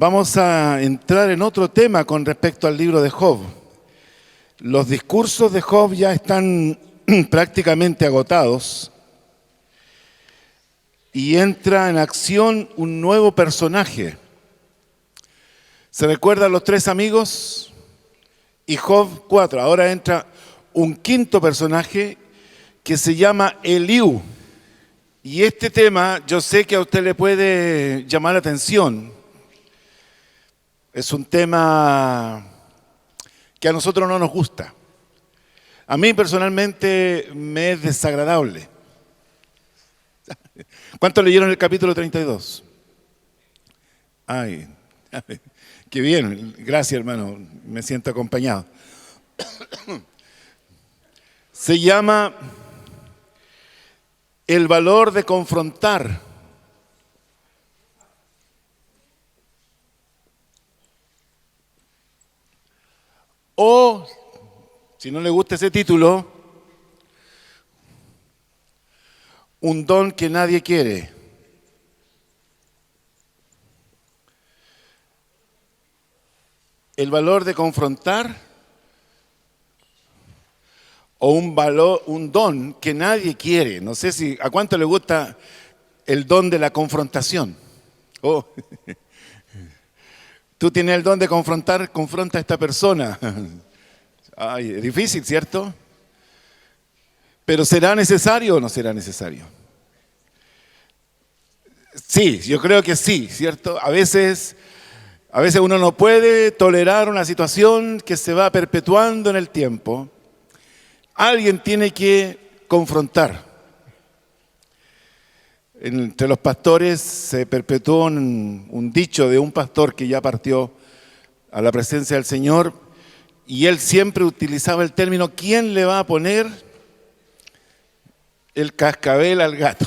Vamos a entrar en otro tema con respecto al libro de Job. Los discursos de Job ya están prácticamente agotados y entra en acción un nuevo personaje. ¿Se recuerdan los 3 amigos? Y Job 4. Ahora entra un quinto personaje que se llama Eliú. Y este tema yo sé que a usted le puede llamar la atención. Es un tema que a nosotros no nos gusta. A mí personalmente me es desagradable. ¿Cuántos leyeron el capítulo 32? Ay, qué bien, gracias hermano, me siento acompañado. Se llama el valor de confrontar. O, si no le gusta ese título, un don que nadie quiere. El valor de confrontar o un don que nadie quiere. No sé si a cuánto le gusta el don de la confrontación. Oh. Tú tienes el don de confrontar, confronta a esta persona. Ay, es difícil, ¿cierto? Pero ¿será necesario o no será necesario? Sí, yo creo que sí, ¿cierto? A veces uno no puede tolerar una situación que se va perpetuando en el tiempo. Alguien tiene que confrontar. Entre los pastores se perpetuó un dicho de un pastor que ya partió a la presencia del Señor y él siempre utilizaba el término ¿quién le va a poner el cascabel al gato?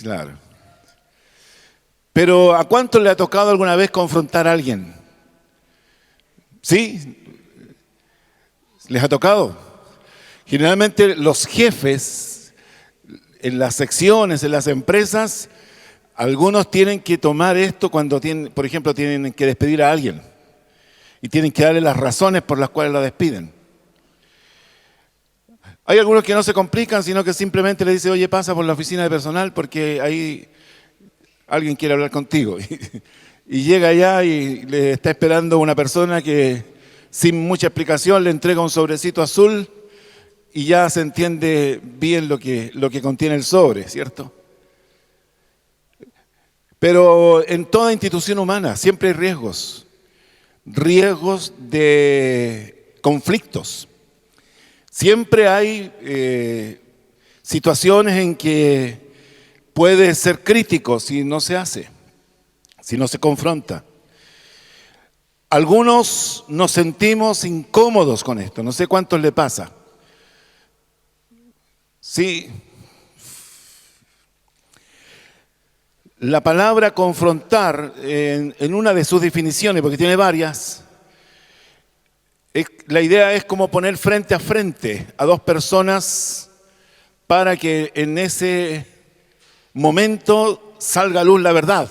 Claro. Pero ¿a cuánto le ha tocado alguna vez confrontar a alguien? ¿Sí? ¿Les ha tocado? Generalmente los jefes en las secciones, en las empresas, algunos tienen que tomar esto cuando tienen, por ejemplo, tienen que despedir a alguien y tienen que darle las razones por las cuales la despiden. Hay algunos que no se complican, sino que simplemente le dicen, oye, pasa por la oficina de personal porque ahí alguien quiere hablar contigo. Y llega allá y le está esperando una persona que sin mucha explicación le entrega un sobrecito azul y ya se entiende bien lo que contiene el sobre, ¿cierto? Pero en toda institución humana siempre hay riesgos de conflictos. Siempre hay situaciones en que puede ser crítico si no se hace, si no se confronta. Algunos nos sentimos incómodos con esto, no sé cuántos le pasa. Sí. La palabra confrontar, en una de sus definiciones, porque tiene varias, la idea es como poner frente a frente a 2 personas para que en ese momento salga a luz la verdad.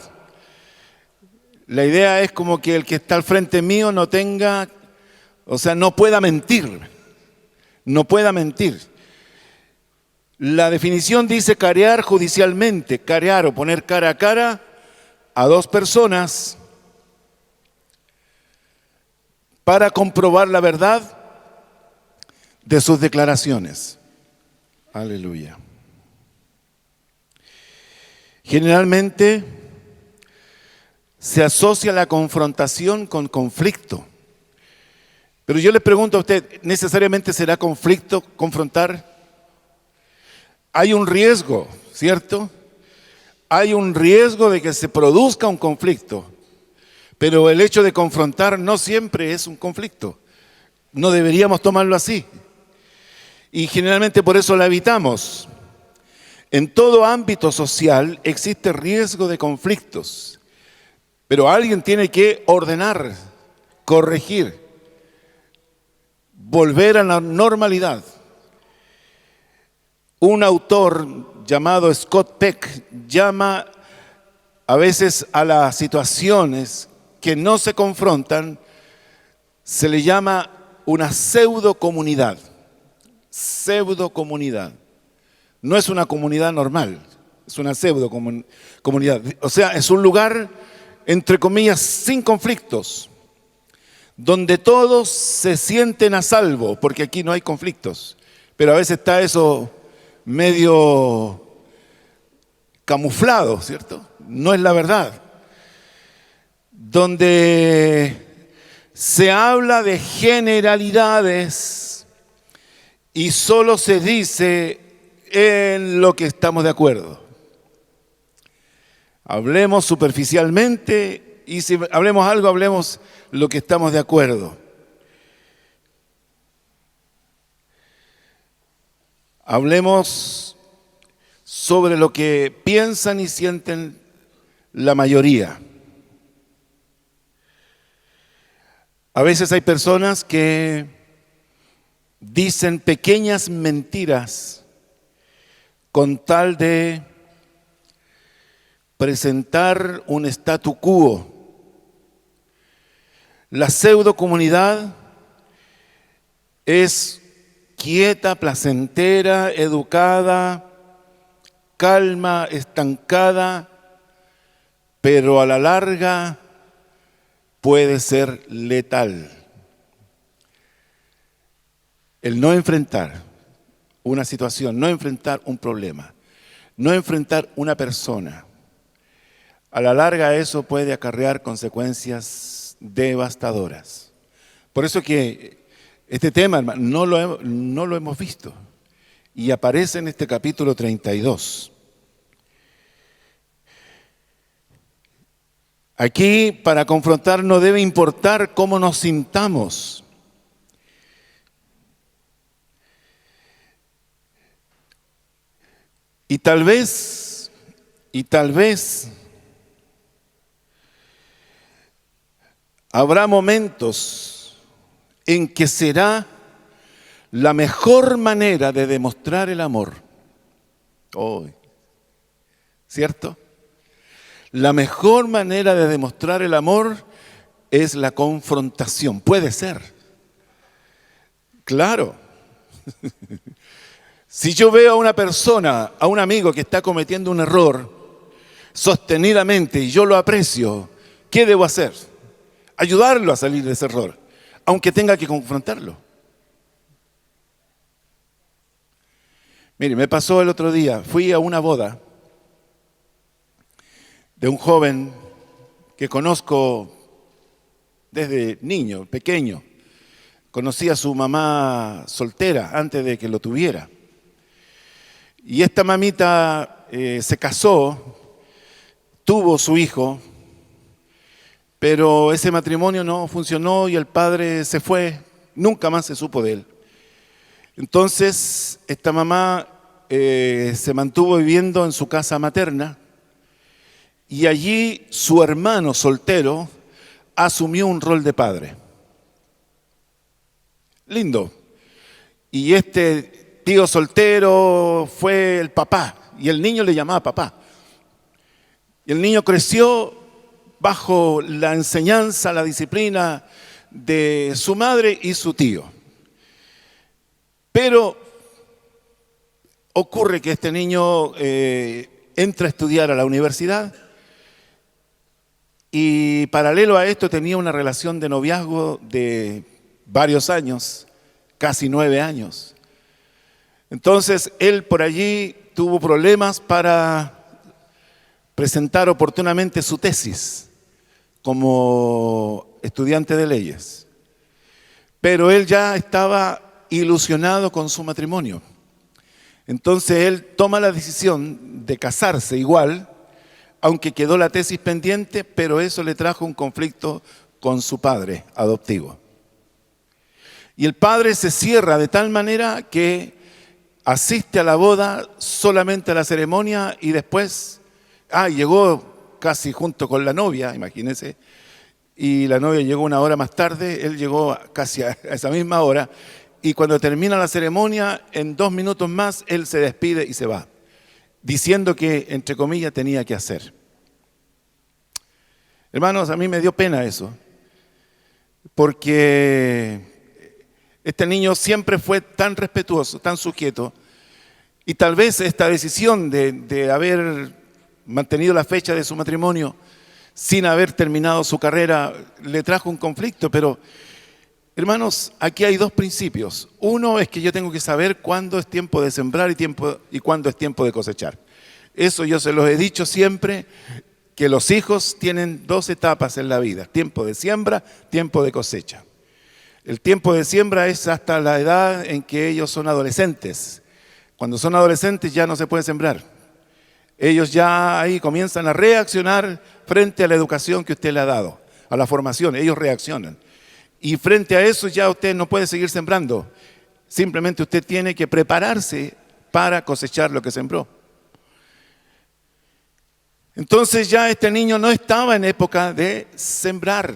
La idea es como que el que está al frente mío no pueda mentir, no pueda mentir. La definición dice carear judicialmente, carear o poner cara a cara a 2 personas para comprobar la verdad de sus declaraciones. Aleluya. Generalmente se asocia la confrontación con conflicto. Pero yo le pregunto a usted, ¿necesariamente será conflicto confrontar? Hay un riesgo, ¿cierto? Hay un riesgo de que se produzca un conflicto, pero el hecho de confrontar no siempre es un conflicto. No deberíamos tomarlo así. Y generalmente por eso la evitamos. En todo ámbito social existe riesgo de conflictos, pero alguien tiene que ordenar, corregir, volver a la normalidad. Un autor llamado Scott Peck llama a veces a las situaciones que no se confrontan se le llama una pseudocomunidad. Pseudocomunidad. No es una comunidad normal, es una pseudocomunidad. O sea, es un lugar, entre comillas, sin conflictos, donde todos se sienten a salvo, porque aquí no hay conflictos. Pero a veces está eso medio camuflado, ¿cierto? No es la verdad. Donde se habla de generalidades y solo se dice en lo que estamos de acuerdo. Hablemos superficialmente y si hablemos algo, hablemos lo que estamos de acuerdo. Hablemos sobre lo que piensan y sienten la mayoría. A veces hay personas que dicen pequeñas mentiras con tal de presentar un statu quo. La pseudocomunidad es quieta, placentera, educada, calma, estancada, pero a la larga puede ser letal. El no enfrentar una situación, no enfrentar un problema, no enfrentar una persona, a la larga eso puede acarrear consecuencias devastadoras. Por eso que este tema, hermano, no lo hemos visto y aparece en este capítulo 32. Aquí, para confrontar, no debe importar cómo nos sintamos. Y tal vez, habrá momentos en que será la mejor manera de demostrar el amor. ¿Cierto? La mejor manera de demostrar el amor es la confrontación. Puede ser. Claro. Si yo veo a una persona, a un amigo que está cometiendo un error sostenidamente y yo lo aprecio, ¿qué debo hacer? Ayudarlo a salir de ese error, aunque tenga que confrontarlo. Mire, me pasó el otro día, fui a una boda de un joven que conozco desde niño, pequeño. Conocí a su mamá soltera antes de que lo tuviera. Y esta mamita se casó, tuvo su hijo, pero ese matrimonio no funcionó y el padre se fue, nunca más se supo de él. Entonces, esta mamá se mantuvo viviendo en su casa materna y allí su hermano soltero asumió un rol de padre. Lindo. Y este tío soltero fue el papá y el niño le llamaba papá. Y el niño creció bajo la enseñanza, la disciplina de su madre y su tío. Pero ocurre que este niño entra a estudiar a la universidad y paralelo a esto tenía una relación de noviazgo de varios años, casi 9 años. Entonces él por allí tuvo problemas para presentar oportunamente su tesis como estudiante de leyes. Pero él ya estaba ilusionado con su matrimonio. Entonces él toma la decisión de casarse igual, aunque quedó la tesis pendiente, pero eso le trajo un conflicto con su padre adoptivo. Y el padre se cierra de tal manera que asiste a la boda, solamente a la ceremonia y después, llegó casi junto con la novia, imagínense, y la novia llegó 1 hora más tarde, él llegó casi a esa misma hora, y cuando termina la ceremonia, en 2 minutos más, él se despide y se va, diciendo que, entre comillas, tenía que hacer. Hermanos, a mí me dio pena eso, porque este niño siempre fue tan respetuoso, tan sujeto, y tal vez esta decisión de haber mantenido la fecha de su matrimonio sin haber terminado su carrera le trajo un conflicto, pero hermanos, aquí hay dos principios. Uno es que yo tengo que saber cuándo es tiempo de sembrar y cuándo es tiempo de cosechar. Eso yo se los he dicho siempre, que los hijos tienen dos etapas en la vida: tiempo de siembra, tiempo de cosecha. El tiempo de siembra es hasta la edad en que ellos son adolescentes. Cuando son adolescentes ya no se puede sembrar. Ellos ya ahí comienzan a reaccionar frente a la educación que usted le ha dado, a la formación. Ellos reaccionan. Y frente a eso ya usted no puede seguir sembrando. Simplemente usted tiene que prepararse para cosechar lo que sembró. Entonces ya este niño no estaba en época de sembrar.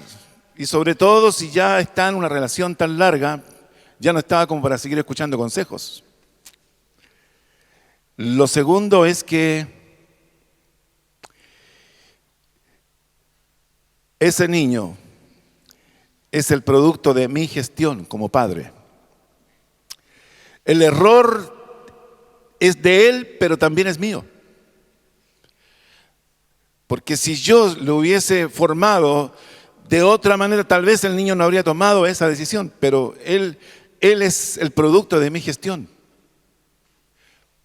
Y sobre todo si ya está en una relación tan larga, ya no estaba como para seguir escuchando consejos. Lo segundo es que ese niño es el producto de mi gestión como padre. El error es de él, pero también es mío. Porque si yo lo hubiese formado de otra manera, tal vez el niño no habría tomado esa decisión, pero él es el producto de mi gestión.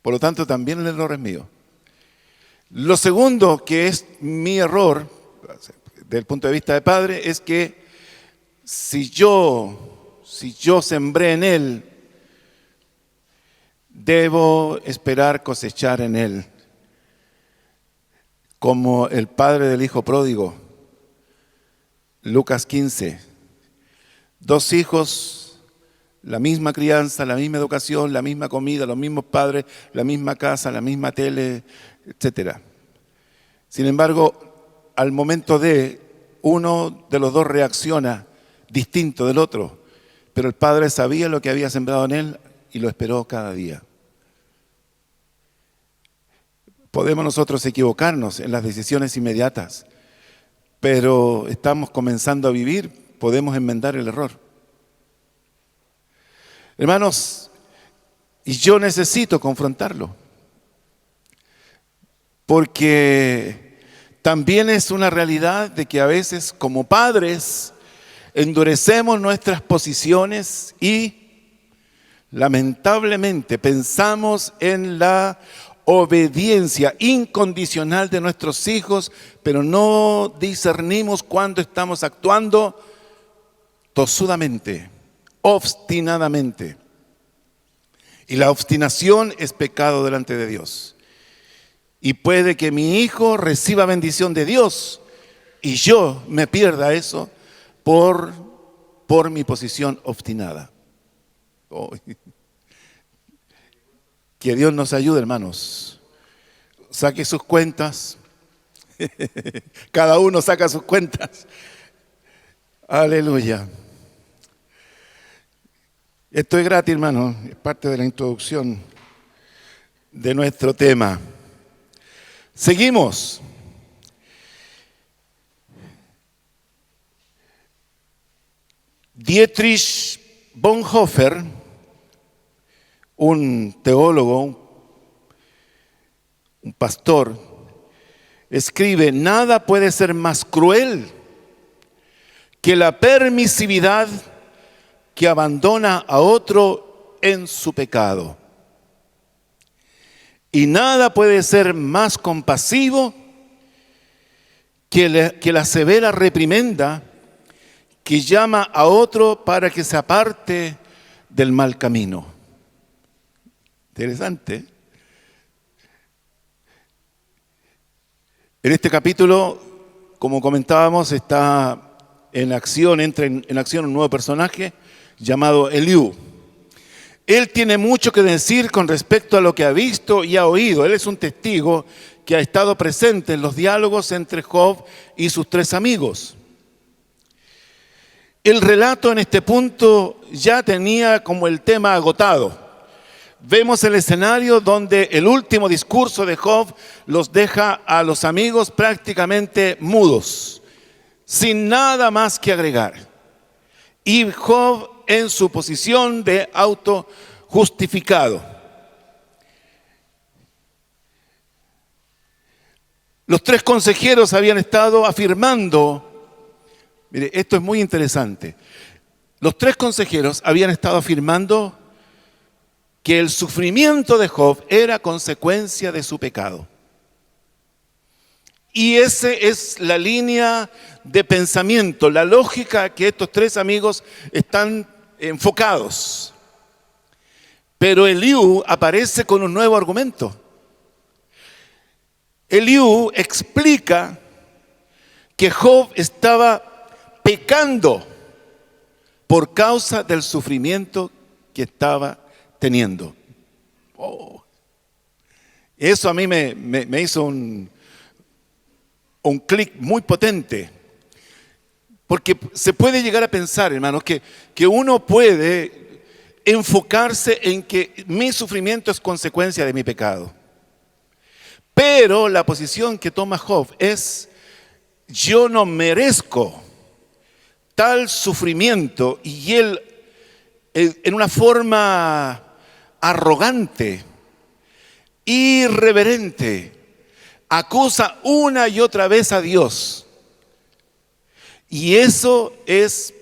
Por lo tanto, también el error es mío. Lo segundo que es mi error, desde el punto de vista de padre, es que si yo sembré en él, debo esperar cosechar en él. Como el padre del hijo pródigo, Lucas 15. 2 hijos, la misma crianza, la misma educación, la misma comida, los mismos padres, la misma casa, la misma tele, etc. Sin embargo, al momento de uno de los dos reacciona distinto del otro, pero el padre sabía lo que había sembrado en él y lo esperó cada día. Podemos nosotros equivocarnos en las decisiones inmediatas, pero estamos comenzando a vivir, podemos enmendar el error. Hermanos, y yo necesito confrontarlo, porque también es una realidad de que a veces como padres endurecemos nuestras posiciones y lamentablemente pensamos en la obediencia incondicional de nuestros hijos, pero no discernimos cuando estamos actuando tosudamente, obstinadamente. Y la obstinación es pecado delante de Dios. Y puede que mi hijo reciba bendición de Dios y yo me pierda eso por mi posición obstinada. Oh. Que Dios nos ayude, hermanos. Saque sus cuentas. Cada uno saca sus cuentas. Aleluya. Esto es gratis, hermano. Es parte de la introducción de nuestro tema. Seguimos. Dietrich Bonhoeffer, un teólogo, un pastor, escribe: nada puede ser más cruel que la permisividad que abandona a otro en su pecado. Y nada puede ser más compasivo que la severa reprimenda que llama a otro para que se aparte del mal camino. Interesante. En este capítulo, como comentábamos, está entra en acción un nuevo personaje llamado Eliú. Él tiene mucho que decir con respecto a lo que ha visto y ha oído. Él es un testigo que ha estado presente en los diálogos entre Job y sus 3 amigos. El relato en este punto ya tenía como el tema agotado. Vemos el escenario donde el último discurso de Job los deja a los amigos prácticamente mudos. sin nada más que agregar. Y Job en su posición de autojustificado. Los tres consejeros habían estado afirmando, mire, esto es muy interesante. Los tres consejeros habían estado afirmando que el sufrimiento de Job era consecuencia de su pecado. Y esa es la línea de pensamiento, la lógica que estos tres amigos están enfocados. Pero Eliú aparece con un nuevo argumento. Eliú explica que Job estaba pecando por causa del sufrimiento que estaba teniendo. Oh. Eso a mí me hizo un clic muy potente. Porque se puede llegar a pensar, hermanos, que uno puede enfocarse en que mi sufrimiento es consecuencia de mi pecado. Pero la posición que toma Job es: yo no merezco tal sufrimiento, y él, en una forma arrogante, irreverente, acusa una y otra vez a Dios. Y eso es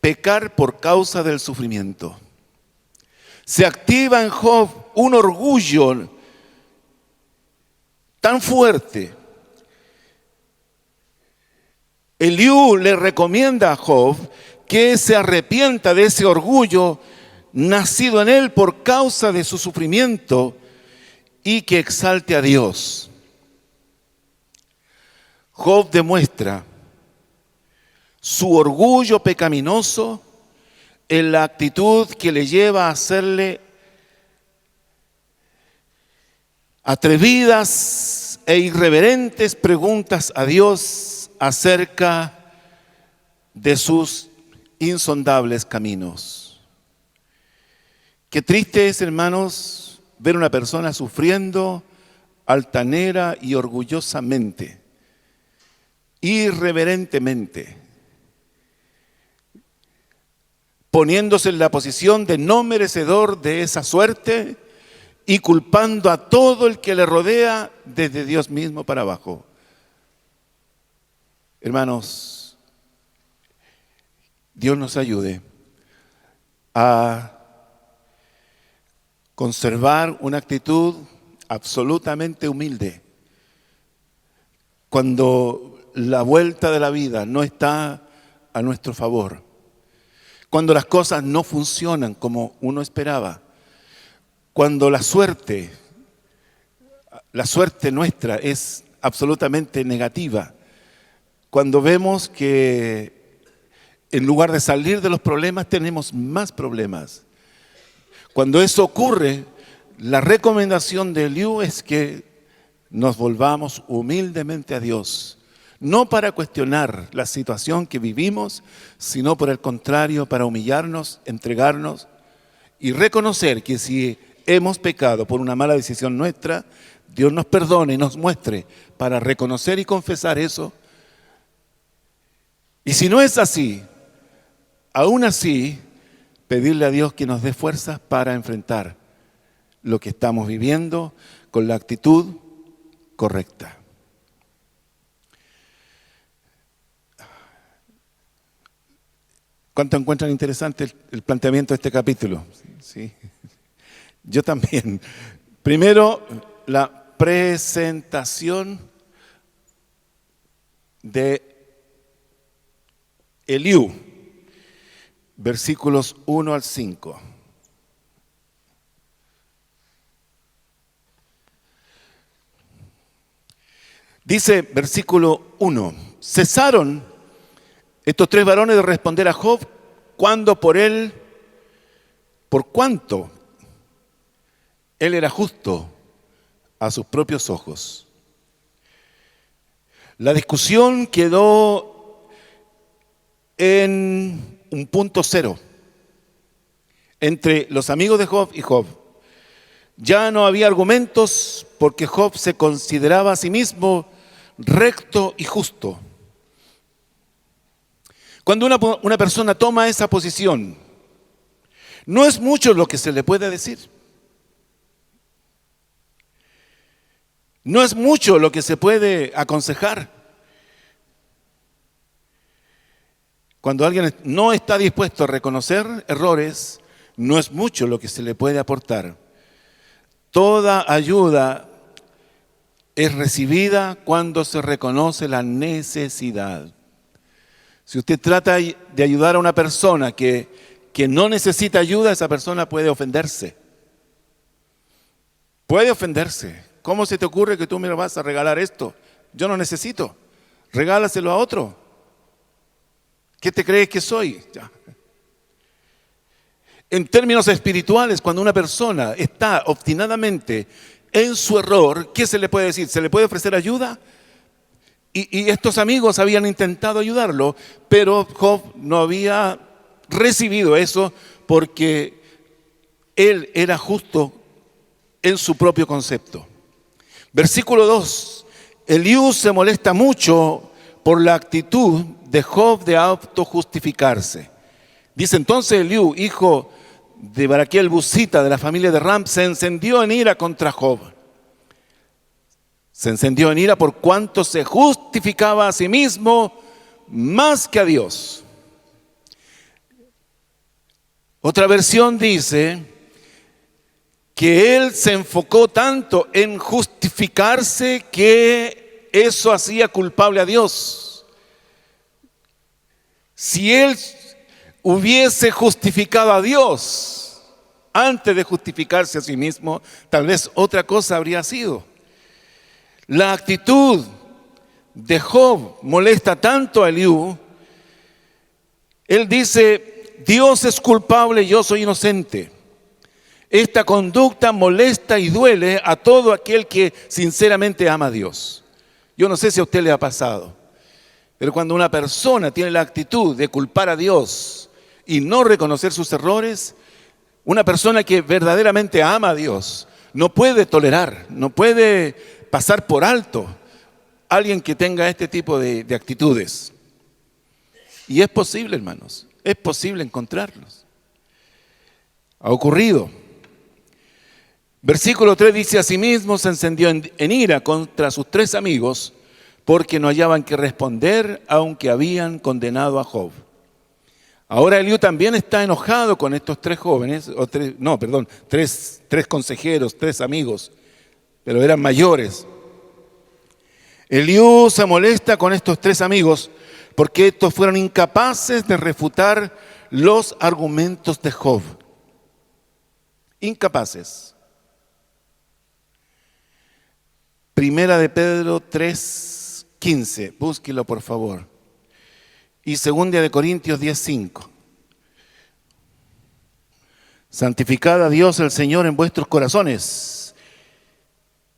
pecar por causa del sufrimiento. Se activa en Job un orgullo tan fuerte. Eliú le recomienda a Job que se arrepienta de ese orgullo nacido en él por causa de su sufrimiento y que exalte a Dios. Job demuestra su orgullo pecaminoso en la actitud que le lleva a hacerle atrevidas e irreverentes preguntas a Dios acerca de sus insondables caminos. Qué triste es, hermanos, ver una persona sufriendo altanera y orgullosamente, irreverentemente, poniéndose en la posición de no merecedor de esa suerte y culpando a todo el que le rodea desde Dios mismo para abajo. Hermanos, Dios nos ayude a conservar una actitud absolutamente humilde cuando la vuelta de la vida no está a nuestro favor, cuando las cosas no funcionan como uno esperaba, cuando la suerte nuestra es absolutamente negativa, cuando vemos que en lugar de salir de los problemas tenemos más problemas. Cuando eso ocurre, la recomendación de Eliú es que nos volvamos humildemente a Dios, no para cuestionar la situación que vivimos, sino por el contrario, para humillarnos, entregarnos y reconocer que si hemos pecado por una mala decisión nuestra, Dios nos perdone y nos muestre para reconocer y confesar eso. Y si no es así, aún así, pedirle a Dios que nos dé fuerzas para enfrentar lo que estamos viviendo con la actitud correcta. ¿Cuánto encuentran interesante el planteamiento de este capítulo? Sí. Yo también. Primero, la presentación de Eliú, versículos 1 al 5. Dice versículo 1: cesaron estos tres varones de responder a Job por cuanto él era justo a sus propios ojos. La discusión quedó en un punto cero entre los amigos de Job y Job. Ya no había argumentos porque Job se consideraba a sí mismo recto y justo. Cuando una persona toma esa posición, no es mucho lo que se le puede decir. No es mucho lo que se puede aconsejar. Cuando alguien no está dispuesto a reconocer errores, no es mucho lo que se le puede aportar. Toda ayuda es recibida cuando se reconoce la necesidad. Si usted trata de ayudar a una persona que no necesita ayuda, esa persona puede ofenderse. Puede ofenderse. ¿Cómo se te ocurre que tú me vas a regalar esto? Yo no necesito. Regálaselo a otro. ¿Qué te crees que soy? Ya. En términos espirituales, cuando una persona está obstinadamente en su error, ¿qué se le puede decir? ¿Se le puede ofrecer ayuda? Y estos amigos habían intentado ayudarlo, pero Job no había recibido eso porque él era justo en su propio concepto. Versículo 2. Eliú se molesta mucho por la actitud de Job de autojustificarse. Dice entonces Eliú, hijo de Baraquiel Busita, de la familia de Ram, se encendió en ira contra Job. Se encendió en ira por cuanto se justificaba a sí mismo más que a Dios. Otra versión dice que él se enfocó tanto en justificarse que eso hacía culpable a Dios. Si él hubiese justificado a Dios antes de justificarse a sí mismo, tal vez otra cosa habría sido. La actitud de Job molesta tanto a Eliú. Él dice, Dios es culpable, yo soy inocente. Esta conducta molesta y duele a todo aquel que sinceramente ama a Dios. Yo no sé si a usted le ha pasado, pero cuando una persona tiene la actitud de culpar a Dios y no reconocer sus errores, una persona que verdaderamente ama a Dios no puede tolerar, no puede pasar por alto a alguien que tenga este tipo de actitudes. Y es posible, hermanos, es posible encontrarlos. Ha ocurrido. Versículo 3 dice, asimismo se encendió en ira contra sus 3 amigos porque no hallaban que responder aunque habían condenado a Job. Ahora Eliú también está enojado con estos 3 jóvenes, tres consejeros, 3 amigos, pero eran mayores. Eliú se molesta con estos 3 amigos porque estos fueron incapaces de refutar los argumentos de Job. Incapaces. Primera de Pedro 3:15, búsquelo por favor. Y segunda de Corintios 10:5. Santificad a Dios el Señor en vuestros corazones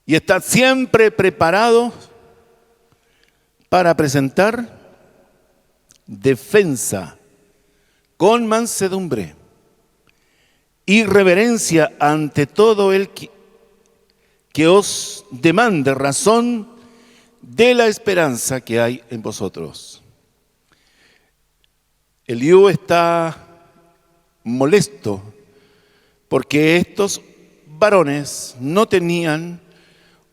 y estad siempre preparados para presentar defensa con mansedumbre y reverencia ante todo el que os demande razón de la esperanza que hay en vosotros. Eliú está molesto porque estos varones no tenían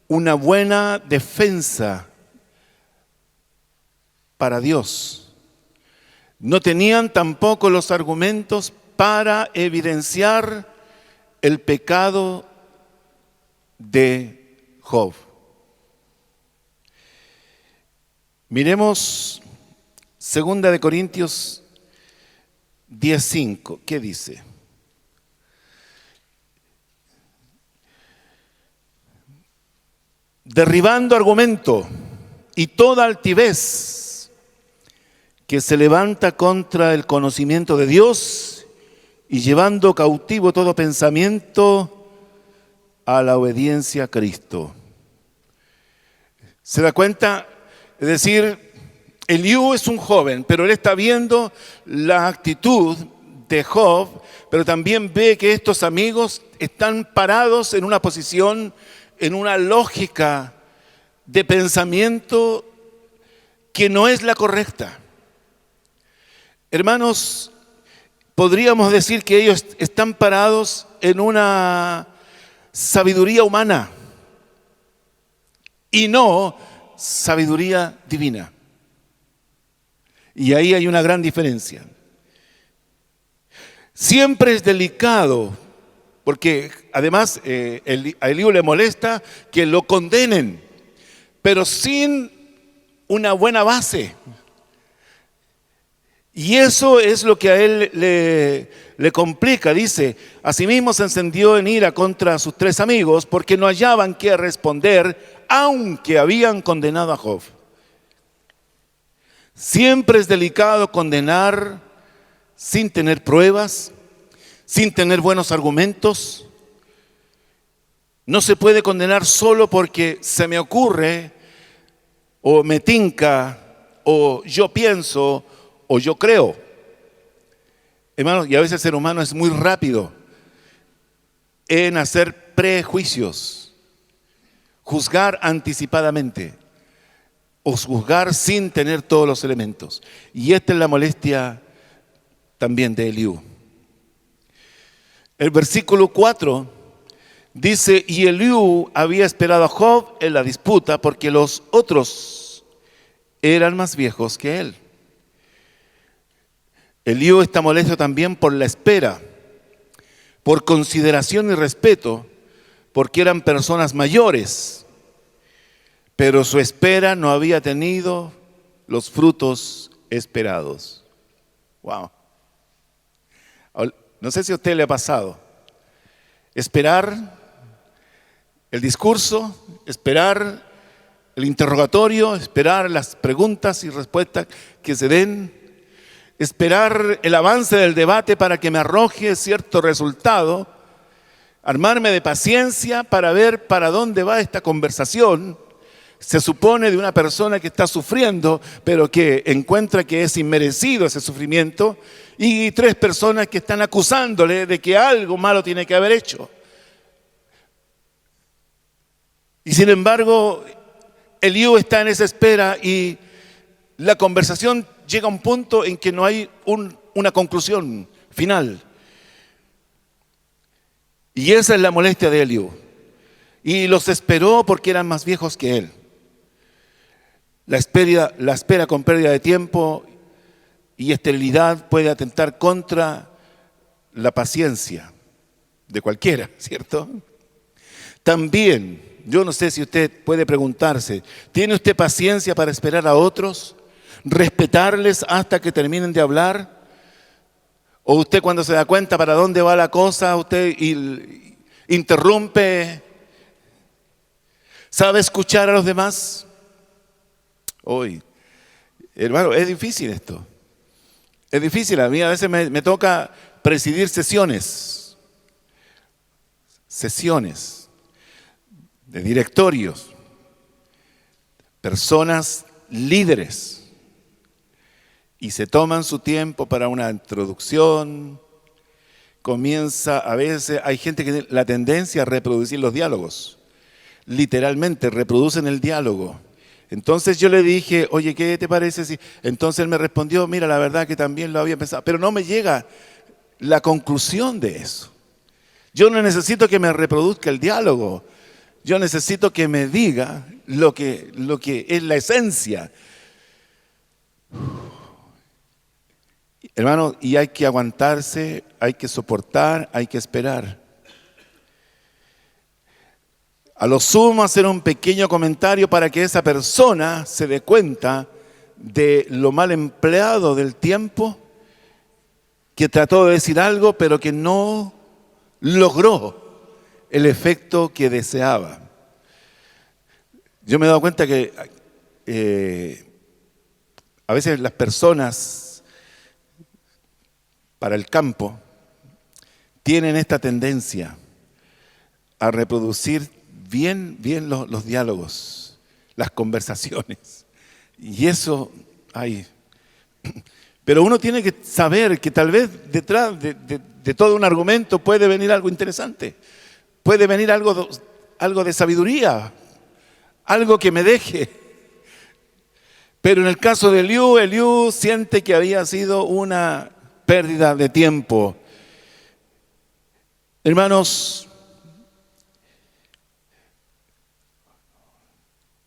una buena defensa para Dios. No tenían tampoco los argumentos para evidenciar el pecado de Job. Miremos 2 de Corintios 10:5. ¿Qué dice? Derribando argumento y toda altivez que se levanta contra el conocimiento de Dios y llevando cautivo todo pensamiento a la obediencia a Cristo. ¿Se da cuenta? Es decir, Eliú es un joven, pero él está viendo la actitud de Job, pero también ve que estos amigos están parados en una posición, en una lógica de pensamiento que no es la correcta. Hermanos, podríamos decir que ellos están parados en una sabiduría humana y no sabiduría divina. Y ahí hay una gran diferencia. Siempre es delicado, porque además a Eliú le molesta que lo condenen, pero sin una buena base. Y eso es lo que a él le complica. Dice, asimismo se encendió en ira contra sus 3 amigos porque no hallaban qué responder, aunque habían condenado a Job. Siempre es delicado condenar sin tener pruebas, sin tener buenos argumentos. No se puede condenar solo porque se me ocurre, o me tinca, o yo pienso, o yo creo. Hermanos, y a veces el ser humano es muy rápido en hacer prejuicios, juzgar anticipadamente, o juzgar sin tener todos los elementos. Y esta es la molestia también de Eliú. El versículo 4 dice, y Eliú había esperado a Job en la disputa porque los otros eran más viejos que él. Eliú está molesto también por la espera, por consideración y respeto, porque eran personas mayores, pero su espera no había tenido los frutos esperados. Wow. No sé si a usted le ha pasado. Esperar el discurso, esperar el interrogatorio, esperar las preguntas y respuestas que se den, esperar el avance del debate para que me arroje cierto resultado, armarme de paciencia para ver para dónde va esta conversación. Se supone de una persona que está sufriendo, pero que encuentra que es inmerecido ese sufrimiento, y 3 personas que están acusándole de que algo malo tiene que haber hecho. Y sin embargo, Eliú está en esa espera y la conversación llega a un punto en que no hay una conclusión final. Y esa es la molestia de Eliú. Y los esperó porque eran más viejos que él. La espera con pérdida de tiempo y esterilidad puede atentar contra la paciencia de cualquiera, ¿cierto? También, yo no sé si usted puede preguntarse, ¿tiene usted paciencia para esperar a otros? ¿Respetarles hasta que terminen de hablar? ¿O usted cuando se da cuenta para dónde va la cosa, usted interrumpe? ¿Sabe escuchar a los demás? Hoy, hermano, es difícil esto. Es difícil, a mí a veces me toca presidir sesiones de directorios, personas líderes, y se toman su tiempo para una introducción. Comienza, a veces hay gente que tiene la tendencia a reproducir los diálogos, literalmente reproducen el diálogo. Entonces yo le dije, oye, ¿qué te parece si? Entonces él me respondió, mira, la verdad que también lo había pensado, pero no me llega la conclusión de eso. Yo no necesito que me reproduzca el diálogo, yo necesito que me diga lo que es la esencia. Hermano, y hay que aguantarse, hay que soportar, hay que esperar. A lo sumo hacer un pequeño comentario para que esa persona se dé cuenta de lo mal empleado del tiempo, que trató de decir algo pero que no logró el efecto que deseaba. Yo me he dado cuenta que a veces las personas para el campo tienen esta tendencia a reproducir bien los diálogos, las conversaciones. Y eso hay. Pero uno tiene que saber que tal vez detrás de todo un argumento puede venir algo interesante. Puede venir algo de sabiduría, algo que me deje. Pero en el caso de Eliú siente que había sido una pérdida de tiempo. Hermanos,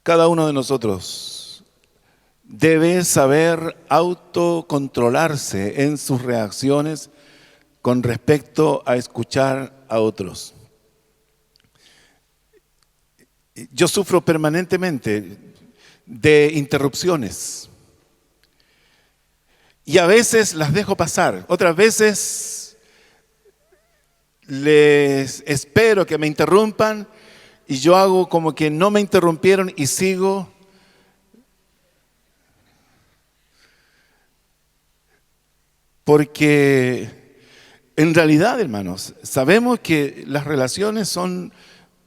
cada uno de nosotros debe saber autocontrolarse en sus reacciones con respecto a escuchar a otros. Yo sufro permanentemente de interrupciones y a veces las dejo pasar, otras veces les espero que me interrumpan y yo hago como que no me interrumpieron y sigo. Porque en realidad, hermanos, sabemos que las relaciones son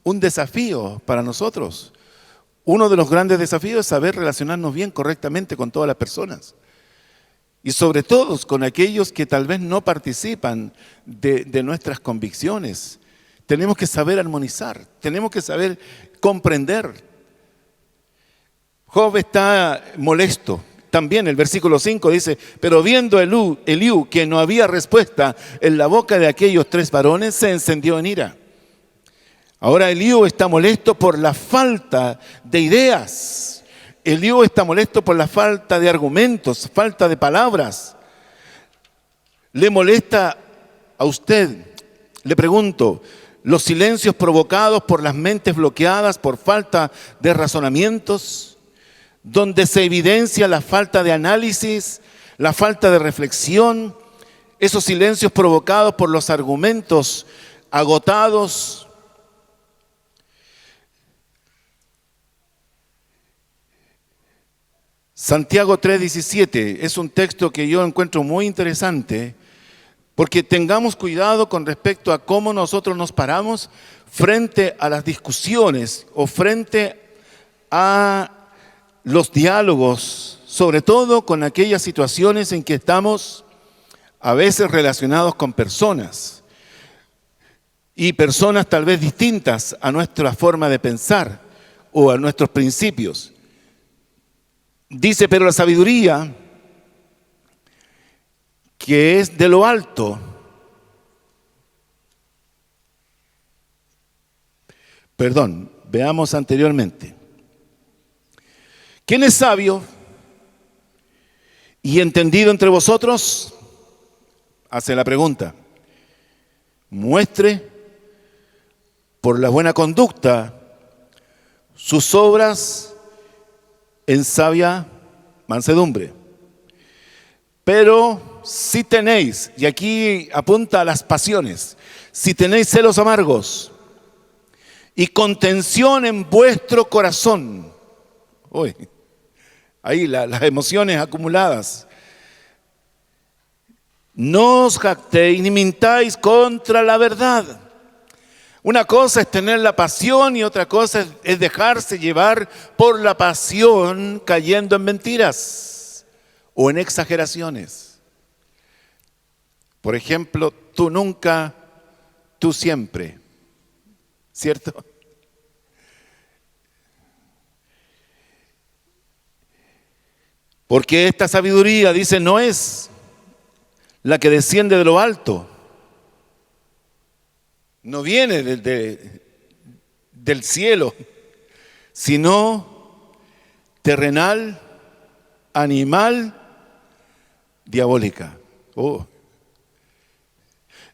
un desafío para nosotros. Uno de los grandes desafíos es saber relacionarnos bien, correctamente con todas las personas. Y sobre todo con aquellos que tal vez no participan de nuestras convicciones. Tenemos que saber armonizar, tenemos que saber comprender. Job está molesto. También el versículo 5 dice, pero viendo Eliú que no había respuesta en la boca de aquellos 3 varones, se encendió en ira. Ahora Eliú está molesto por la falta de ideas. Eliú está molesto por la falta de argumentos, falta de palabras. ¿Le molesta a usted? Le pregunto, los silencios provocados por las mentes bloqueadas por falta de razonamientos, donde se evidencia la falta de análisis, la falta de reflexión, esos silencios provocados por los argumentos agotados. Santiago 3:17 es un texto que yo encuentro muy interesante, porque tengamos cuidado con respecto a cómo nosotros nos paramos frente a las discusiones o frente a los diálogos, sobre todo con aquellas situaciones en que estamos a veces relacionados con personas y personas tal vez distintas a nuestra forma de pensar o a nuestros principios. Dice, pero la sabiduría que es de lo alto, veamos anteriormente. ¿Quién es sabio y entendido entre vosotros? Hace la pregunta. Muestre por la buena conducta sus obras en sabia mansedumbre. Pero si tenéis, y aquí apunta a las pasiones, si tenéis celos amargos y contención en vuestro corazón, ahí las emociones acumuladas, no os jactéis ni mintáis contra la verdad. Una cosa es tener la pasión y otra cosa es dejarse llevar por la pasión cayendo en mentiras o en exageraciones. Por ejemplo, tú nunca, tú siempre, ¿cierto? Porque esta sabiduría, dice, no es la que desciende de lo alto. No viene del cielo, sino terrenal, animal, diabólica.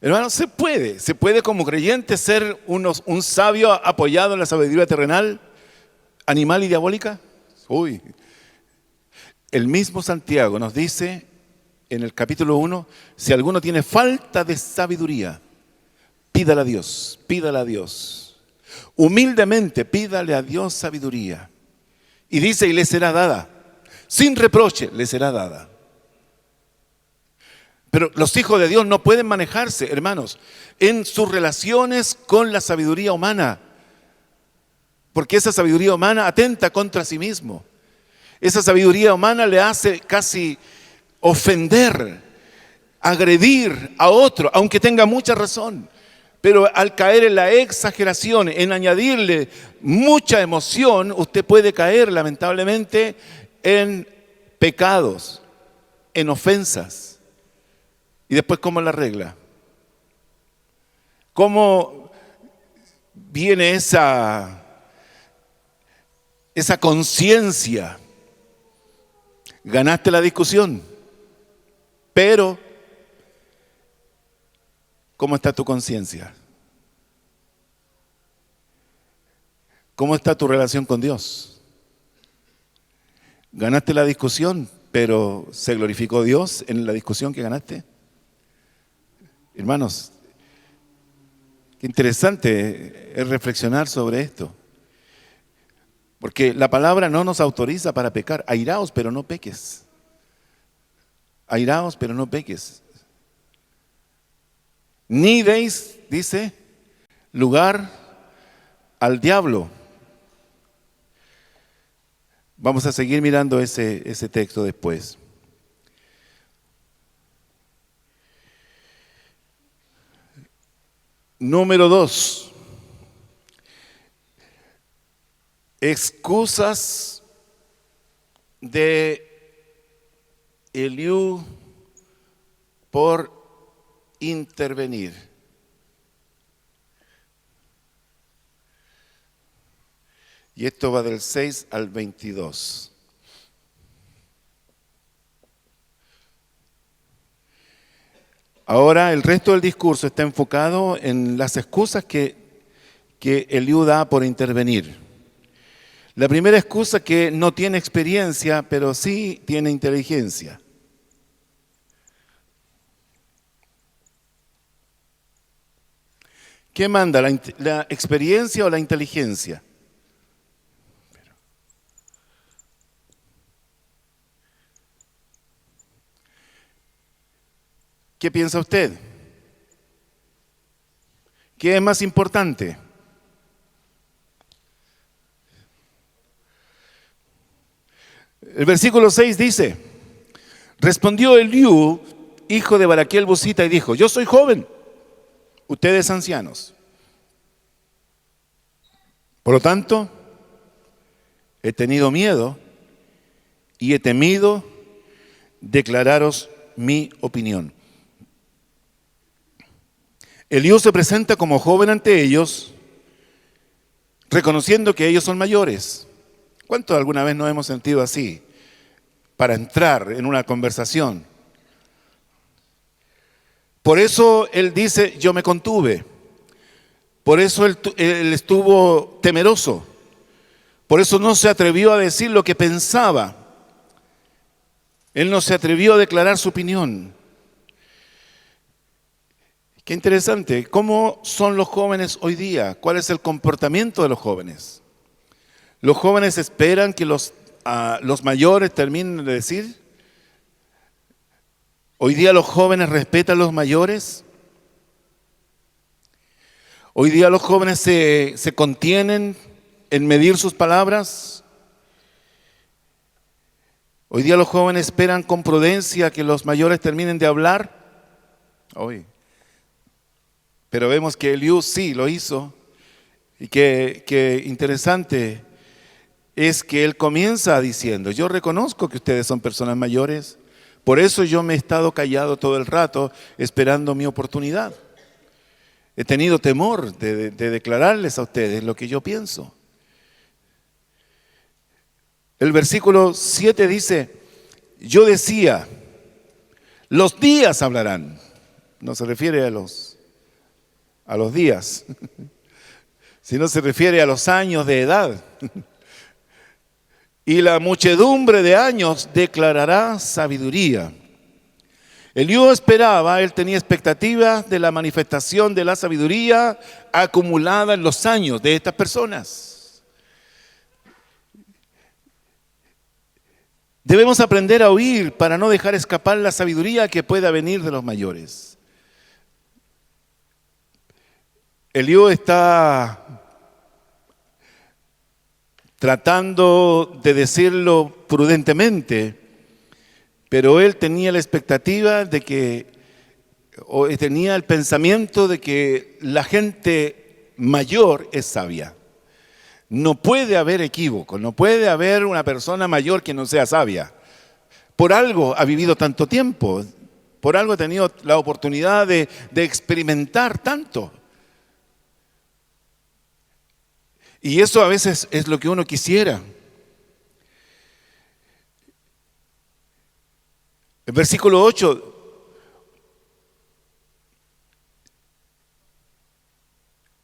Hermanos, se puede como creyente ser un sabio apoyado en la sabiduría terrenal, animal y diabólica. El mismo Santiago nos dice en el capítulo 1, si alguno tiene falta de sabiduría, pídala a Dios, pídala a Dios. Humildemente pídale a Dios sabiduría. Y dice, y le será dada. Sin reproche le será dada. Pero los hijos de Dios no pueden manejarse, hermanos, en sus relaciones con la sabiduría humana. Porque esa sabiduría humana atenta contra sí mismo. Esa sabiduría humana le hace casi ofender, agredir a otro, aunque tenga mucha razón. Pero al caer en la exageración, en añadirle mucha emoción, usted puede caer lamentablemente en pecados, en ofensas. ¿Y después cómo la arregla? ¿Cómo viene esa conciencia? Ganaste la discusión, pero ¿cómo está tu conciencia? ¿Cómo está tu relación con Dios? Ganaste la discusión, pero ¿se glorificó Dios en la discusión que ganaste? Hermanos, qué interesante es reflexionar sobre esto. Porque la palabra no nos autoriza para pecar. Airaos, pero no peques. Airaos, pero no peques. Ni deis, dice, lugar al diablo. Vamos a seguir mirando ese texto después. Número 2. Excusas de Eliú por intervenir. Y esto va del 6 al 22. Ahora el resto del discurso está enfocado en las excusas que Eliú da por intervenir. La primera excusa, que no tiene experiencia, pero sí tiene inteligencia. ¿Qué manda, la experiencia o la inteligencia? ¿Qué piensa usted? ¿Qué es más importante? El versículo 6 dice: respondió Eliú, hijo de Baraquiel Busita, y dijo: yo soy joven, ustedes ancianos. Por lo tanto, he tenido miedo y he temido declararos mi opinión. Eliú se presenta como joven ante ellos, reconociendo que ellos son mayores. ¿Cuántos alguna vez nos hemos sentido así para entrar en una conversación? Por eso él dice: yo me contuve. Por eso él estuvo temeroso. Por eso no se atrevió a decir lo que pensaba. Él no se atrevió a declarar su opinión. Qué interesante. ¿Cómo son los jóvenes hoy día? ¿Cuál es el comportamiento de los jóvenes? ¿Los jóvenes esperan que los mayores terminen de decir? ¿Hoy día los jóvenes respetan a los mayores? ¿Hoy día los jóvenes se contienen en medir sus palabras? ¿Hoy día los jóvenes esperan con prudencia que los mayores terminen de hablar? Hoy. Pero vemos que Eliú sí lo hizo. Y que interesante es que él comienza diciendo: yo reconozco que ustedes son personas mayores, por eso yo me he estado callado todo el rato esperando mi oportunidad. He tenido temor de declararles a ustedes lo que yo pienso. El versículo 7 dice: yo decía, los días hablarán. No se refiere a los días, sino se refiere a los años de edad. Y la muchedumbre de años declarará sabiduría. Eliú esperaba, él tenía expectativas de la manifestación de la sabiduría acumulada en los años de estas personas. Debemos aprender a oír para no dejar escapar la sabiduría que pueda venir de los mayores. Eliú está tratando de decirlo prudentemente, pero él tenía la expectativa de que, o tenía el pensamiento de que la gente mayor es sabia. No puede haber equívoco, no puede haber una persona mayor que no sea sabia. por algo ha vivido tanto tiempo, por algo ha tenido la oportunidad de experimentar tanto. Y eso a veces es lo que uno quisiera. El versículo 8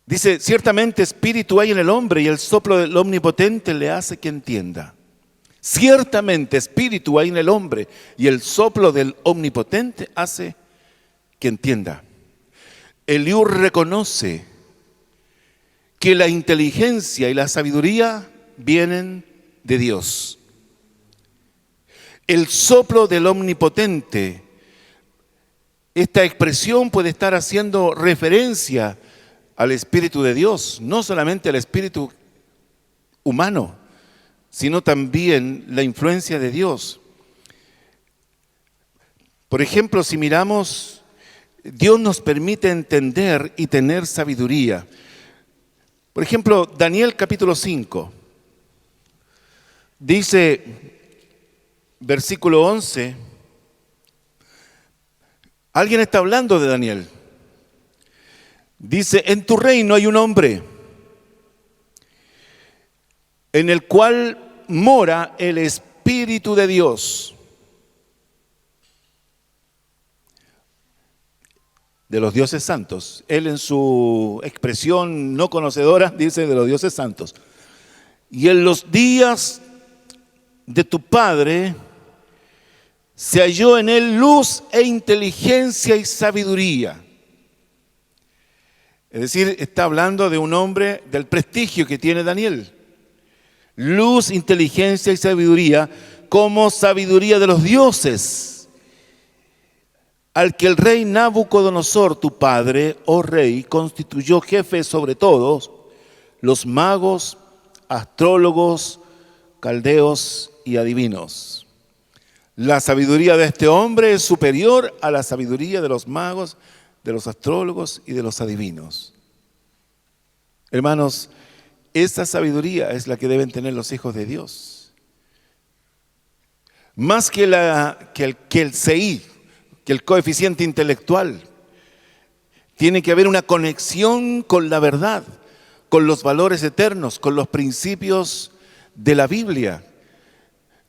dice, ciertamente espíritu hay en el hombre y el soplo del Omnipotente le hace que entienda. Ciertamente espíritu hay en el hombre y el soplo del Omnipotente hace que entienda. Eliú reconoce que la inteligencia y la sabiduría vienen de Dios. El soplo del Omnipotente, esta expresión puede estar haciendo referencia al Espíritu de Dios, no solamente al Espíritu humano, sino también la influencia de Dios. Por ejemplo, si miramos, Dios nos permite entender y tener sabiduría. Por ejemplo, Daniel capítulo 5, dice, versículo 11, alguien está hablando de Daniel. Dice, en tu reino hay un hombre en el cual mora el Espíritu de Dios, de los dioses santos. Él en su expresión no conocedora dice de los dioses santos. Y en los días de tu padre se halló en él luz e inteligencia y sabiduría. Es decir, está hablando de un hombre del prestigio que tiene Daniel. Luz, inteligencia y sabiduría, como sabiduría de los dioses, al que el rey Nabucodonosor, tu padre, oh rey, constituyó jefe sobre todos los magos, astrólogos, caldeos y adivinos. La sabiduría de este hombre es superior a la sabiduría de los magos, de los astrólogos y de los adivinos. Hermanos, esa sabiduría es la que deben tener los hijos de Dios. Más que el CI, que el coeficiente intelectual. Tiene que haber una conexión con la verdad, con los valores eternos, con los principios de la Biblia,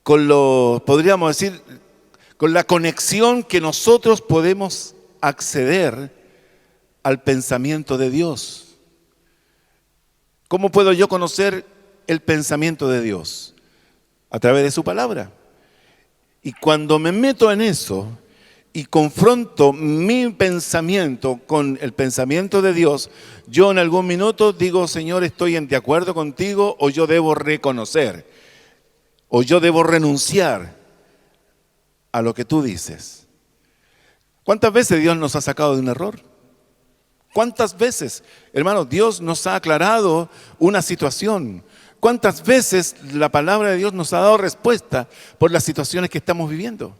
podríamos decir, con la conexión que nosotros podemos acceder al pensamiento de Dios. ¿Cómo puedo yo conocer el pensamiento de Dios? A través de su palabra. Y cuando me meto en eso y confronto mi pensamiento con el pensamiento de Dios, yo en algún minuto digo, Señor, estoy de acuerdo contigo, o yo debo reconocer, o yo debo renunciar a lo que tú dices. ¿Cuántas veces Dios nos ha sacado de un error? ¿Cuántas veces, hermanos, Dios nos ha aclarado una situación? ¿Cuántas veces la palabra de Dios nos ha dado respuesta por las situaciones que estamos viviendo?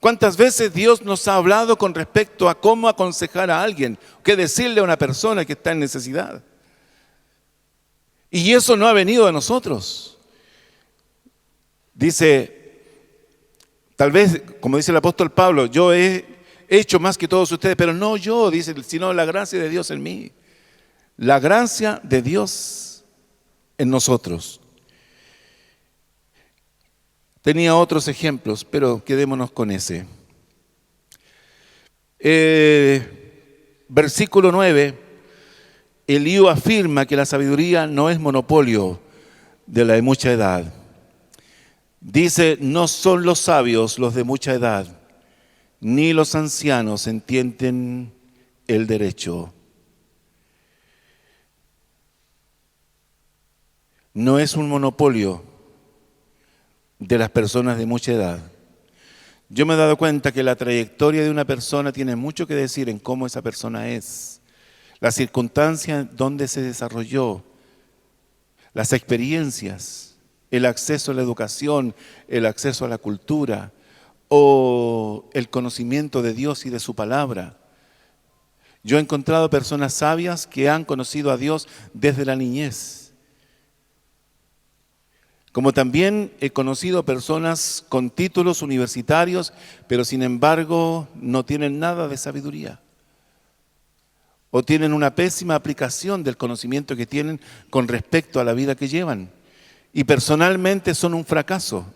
¿Cuántas veces Dios nos ha hablado con respecto a cómo aconsejar a alguien, qué decirle a una persona que está en necesidad? Y eso no ha venido de nosotros. Dice, tal vez, como dice el apóstol Pablo, yo he hecho más que todos ustedes, pero no yo, dice, sino la gracia de Dios en mí. La gracia de Dios en nosotros. Tenía otros ejemplos, pero quedémonos con ese. Versículo 9, Eliú afirma que la sabiduría no es monopolio de la de mucha edad. Dice, no son los sabios los de mucha edad, ni los ancianos entienden el derecho. No es un monopolio de las personas de mucha edad. Yo me he dado cuenta que la trayectoria de una persona tiene mucho que decir en cómo esa persona es, las circunstancias donde se desarrolló, las experiencias, el acceso a la educación, el acceso a la cultura o el conocimiento de Dios y de su palabra. Yo he encontrado personas sabias que han conocido a Dios desde la niñez. Como también he conocido personas con títulos universitarios, pero sin embargo no tienen nada de sabiduría. O tienen una pésima aplicación del conocimiento que tienen con respecto a la vida que llevan. Y personalmente son un fracaso,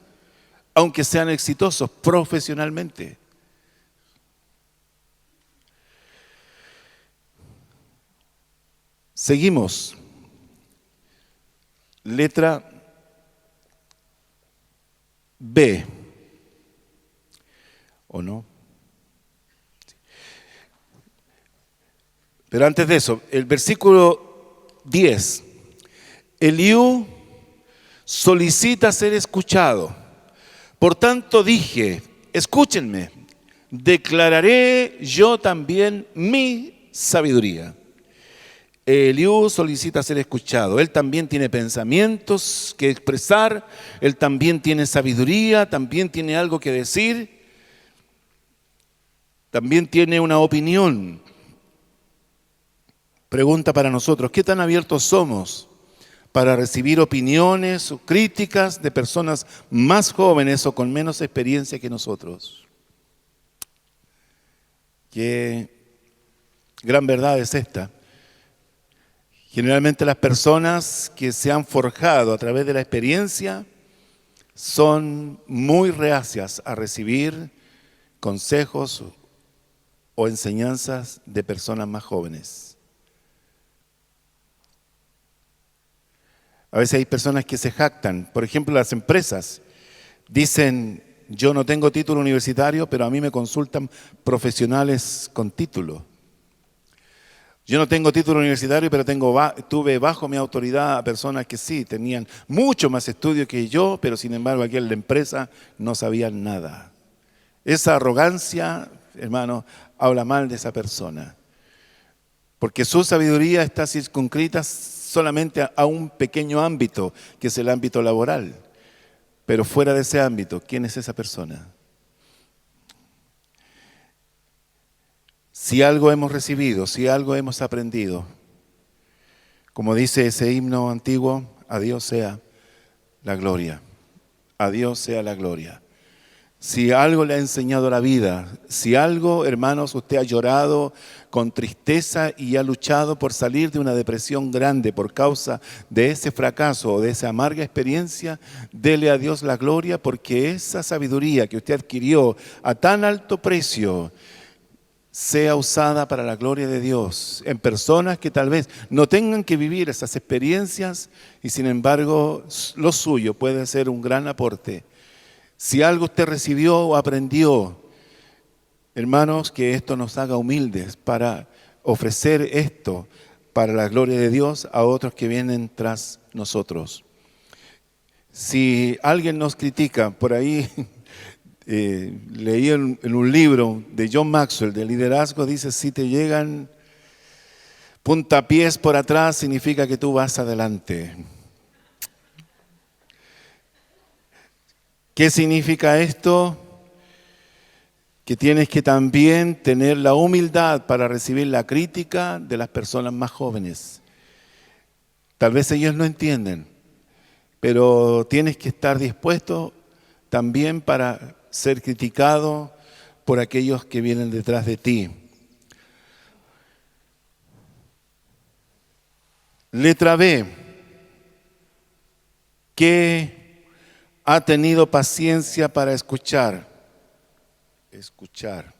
aunque sean exitosos profesionalmente. Seguimos. Letra B. ¿O no? Pero antes de eso, el versículo 10. Eliú solicita ser escuchado. Por tanto dije, escúchenme, declararé yo también mi sabiduría. Eliú solicita ser escuchado. Él también tiene pensamientos que expresar, él también tiene sabiduría, también tiene algo que decir, también tiene una opinión. Pregunta para nosotros, ¿qué tan abiertos somos para recibir opiniones o críticas de personas más jóvenes o con menos experiencia que nosotros? Qué gran verdad es esta. Generalmente las personas que se han forjado a través de la experiencia son muy reacias a recibir consejos o enseñanzas de personas más jóvenes. A veces hay personas que se jactan, por ejemplo las empresas, dicen yo no tengo título universitario, pero a mí me consultan profesionales con título. Yo no tengo título universitario, pero tuve bajo mi autoridad a personas que sí, tenían mucho más estudio que yo, pero sin embargo aquí en la empresa no sabían nada. Esa arrogancia, hermano, habla mal de esa persona. Porque su sabiduría está circunscrita solamente a un pequeño ámbito, que es el ámbito laboral. Pero fuera de ese ámbito, ¿quién es esa persona? Si algo hemos recibido, si algo hemos aprendido, como dice ese himno antiguo, a Dios sea la gloria, a Dios sea la gloria. Si algo le ha enseñado la vida, si algo, hermanos, usted ha llorado con tristeza y ha luchado por salir de una depresión grande por causa de ese fracaso o de esa amarga experiencia, dele a Dios la gloria porque esa sabiduría que usted adquirió a tan alto precio sea usada para la gloria de Dios en personas que tal vez no tengan que vivir esas experiencias y sin embargo lo suyo puede ser un gran aporte. Si algo usted recibió o aprendió, hermanos, que esto nos haga humildes para ofrecer esto para la gloria de Dios a otros que vienen tras nosotros. Si alguien nos critica, por ahí leí en un libro de John Maxwell de liderazgo, dice, si te llegan puntapiés por atrás, significa que tú vas adelante. ¿Qué significa esto? Que tienes que también tener la humildad para recibir la crítica de las personas más jóvenes. Tal vez ellos no entienden, pero tienes que estar dispuesto también para ser criticado por aquellos que vienen detrás de ti. Letra B. ¿Qué ha tenido paciencia para escuchar? Escuchar.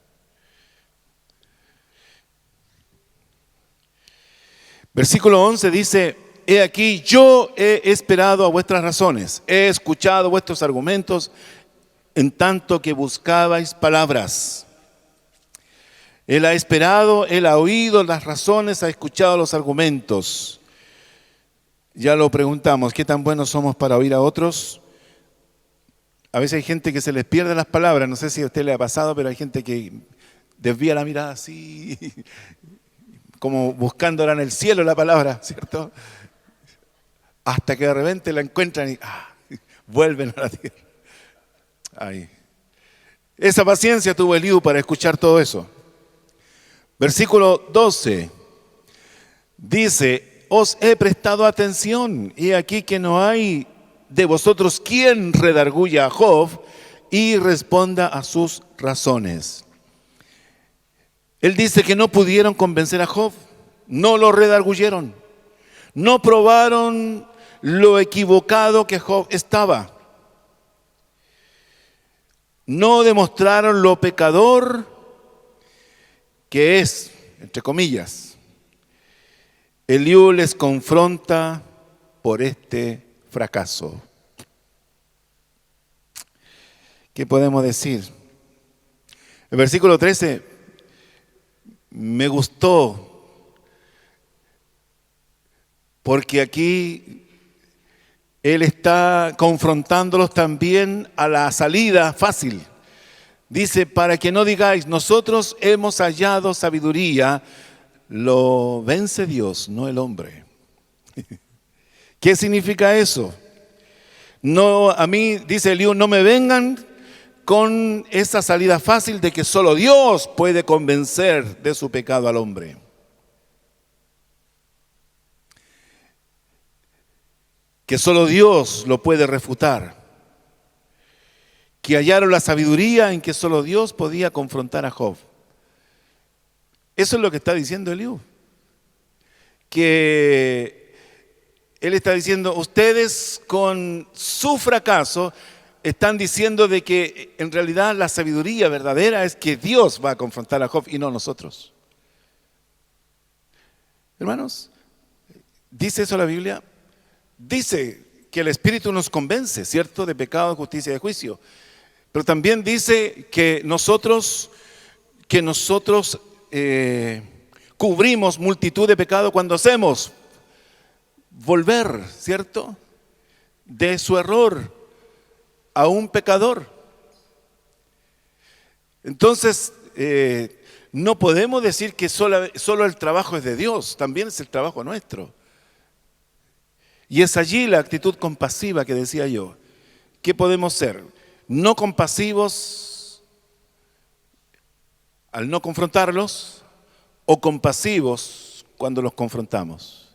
Versículo 11 dice, he aquí, yo he esperado a vuestras razones, he escuchado vuestros argumentos, en tanto que buscabais palabras. Él ha esperado, él ha oído las razones, ha escuchado los argumentos. Ya lo preguntamos, ¿qué tan buenos somos para oír a otros? A veces hay gente que se les pierde las palabras, no sé si a usted le ha pasado, pero hay gente que desvía la mirada así, como buscándola en el cielo la palabra, ¿cierto? Hasta que de repente la encuentran y vuelven a la tierra. Ay. Esa paciencia tuvo Eliú para escuchar todo eso. Versículo 12 dice, os he prestado atención y aquí que no hay de vosotros quien redarguya a Job y responda a sus razones. Él dice que no pudieron convencer a Job, no lo redarguyeron, no probaron lo equivocado que Job estaba, no demostraron lo pecador que es, entre comillas. Eliú les confronta por este fracaso. ¿Qué podemos decir? El versículo 13 me gustó porque aquí él está confrontándolos también a la salida fácil. Dice, para que no digáis, nosotros hemos hallado sabiduría, lo vence Dios, no el hombre. ¿Qué significa eso? No, a mí, dice Eliú, no me vengan con esa salida fácil de que solo Dios puede convencer de su pecado al hombre. Que solo Dios lo puede refutar. Que hallaron la sabiduría en que solo Dios podía confrontar a Job. Eso es lo que está diciendo Eliú. Que él está diciendo, ustedes con su fracaso están diciendo de que en realidad la sabiduría verdadera es que Dios va a confrontar a Job y no nosotros. Hermanos, ¿dice eso la Biblia? Dice que el Espíritu nos convence, ¿cierto? De pecado, de justicia y de juicio. Pero también dice que nosotros cubrimos multitud de pecados cuando hacemos volver, ¿cierto? De su error a un pecador. Entonces, no podemos decir que solo el trabajo es de Dios, también es el trabajo nuestro. Y es allí la actitud compasiva que decía yo. ¿Qué podemos ser? No compasivos al no confrontarlos o compasivos cuando los confrontamos.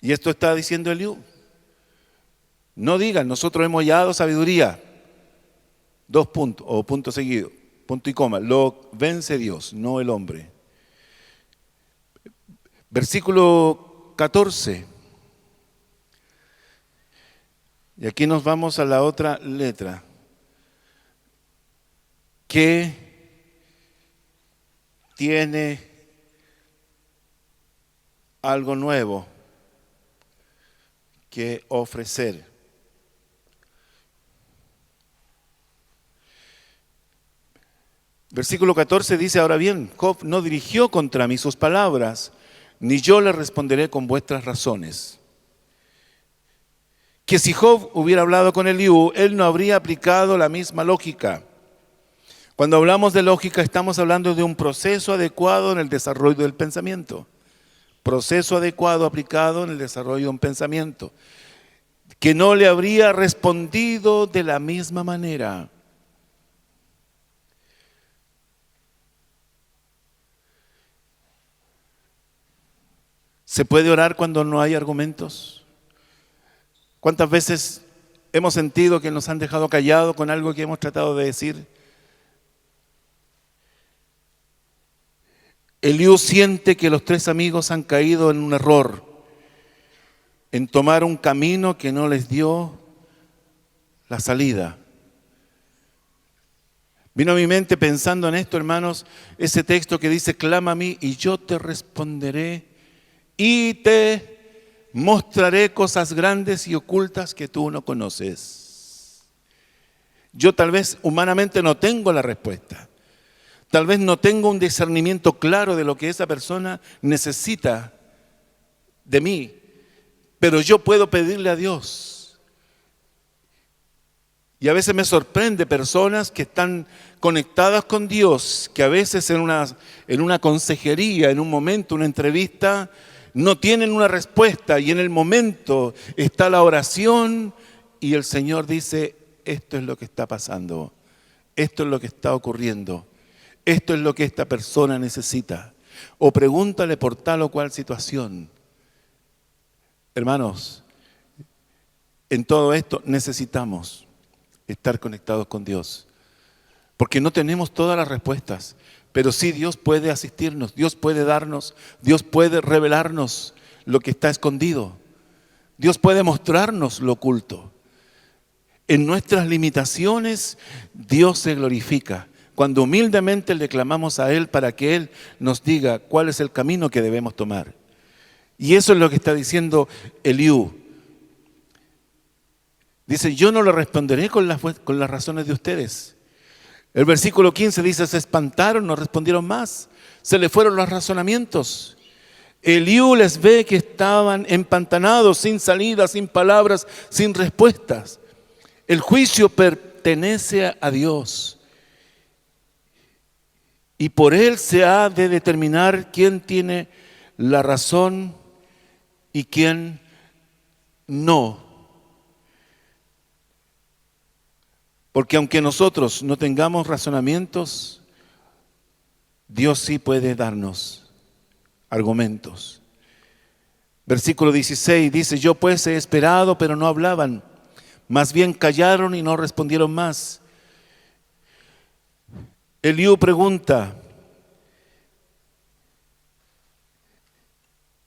Y esto está diciendo Eliú. No digan, nosotros hemos hallado sabiduría. 2 puntos o punto seguido, punto y coma. Lo vence Dios, no el hombre. Versículo 14. Y aquí nos vamos a la otra letra. Que tiene algo nuevo que ofrecer. Versículo 14 dice, ahora bien, Job no dirigió contra mí sus palabras, ni yo le responderé con vuestras razones. Que si Job hubiera hablado con Eliú, él no habría aplicado la misma lógica. Cuando hablamos de lógica, estamos hablando de un proceso adecuado en el desarrollo del pensamiento. Proceso adecuado aplicado en el desarrollo de un pensamiento. Que no le habría respondido de la misma manera. ¿Se puede orar cuando no hay argumentos? ¿Cuántas veces hemos sentido que nos han dejado callados con algo que hemos tratado de decir? Eliú siente que los 3 amigos han caído en un error, en tomar un camino que no les dio la salida. Vino a mi mente pensando en esto, hermanos, ese texto que dice, clama a mí y yo te responderé y te mostraré cosas grandes y ocultas que tú no conoces. Yo tal vez humanamente no tengo la respuesta. Tal vez no tengo un discernimiento claro de lo que esa persona necesita de mí, pero yo puedo pedirle a Dios. Y a veces me sorprende personas que están conectadas con Dios, que a veces en una consejería, en un momento, una entrevista, no tienen una respuesta y en el momento está la oración y el Señor dice, esto es lo que está pasando, esto es lo que está ocurriendo. Esto es lo que esta persona necesita. O pregúntale por tal o cual situación. Hermanos, en todo esto necesitamos estar conectados con Dios. Porque no tenemos todas las respuestas, pero sí Dios puede asistirnos, Dios puede darnos, Dios puede revelarnos lo que está escondido. Dios puede mostrarnos lo oculto. En nuestras limitaciones, Dios se glorifica. Cuando humildemente le clamamos a Él para que Él nos diga cuál es el camino que debemos tomar. Y eso es lo que está diciendo Eliú. Dice, yo no le responderé con las razones de ustedes. El versículo 15 dice, se espantaron, no respondieron más. Se le fueron los razonamientos. Eliú les ve que estaban empantanados, sin salida, sin palabras, sin respuestas. El juicio pertenece a Dios. Y por Él se ha de determinar quién tiene la razón y quién no. Porque aunque nosotros no tengamos razonamientos, Dios sí puede darnos argumentos. Versículo 16 dice, yo pues he esperado, pero no hablaban. Más bien callaron y no respondieron más. Eliú pregunta,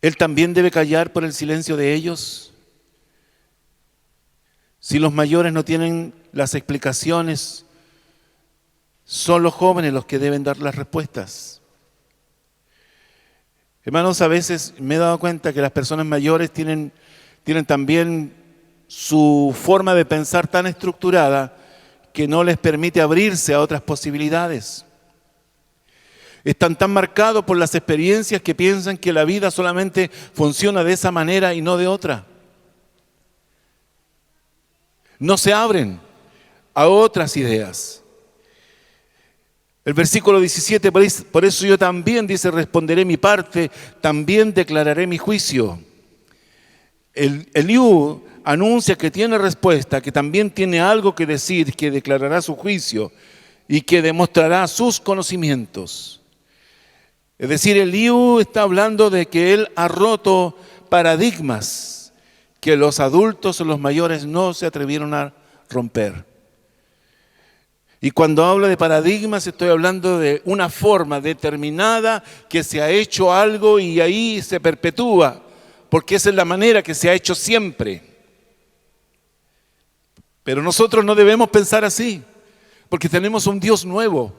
¿él también debe callar por el silencio de ellos? Si los mayores no tienen las explicaciones, son los jóvenes los que deben dar las respuestas. Hermanos, a veces me he dado cuenta que las personas mayores tienen también su forma de pensar tan estructurada que no les permite abrirse a otras posibilidades. Están tan marcados por las experiencias que piensan que la vida solamente funciona de esa manera y no de otra. No se abren a otras ideas. El versículo 17, por eso yo también, dice, responderé mi parte, también declararé mi juicio. Eliú anuncia que tiene respuesta, que también tiene algo que decir, que declarará su juicio y que demostrará sus conocimientos. Es decir, Eliú está hablando de que él ha roto paradigmas que los adultos o los mayores no se atrevieron a romper. Y cuando hablo de paradigmas estoy hablando de una forma determinada que se ha hecho algo y ahí se perpetúa, porque esa es la manera que se ha hecho siempre. Pero nosotros no debemos pensar así, porque tenemos un Dios nuevo.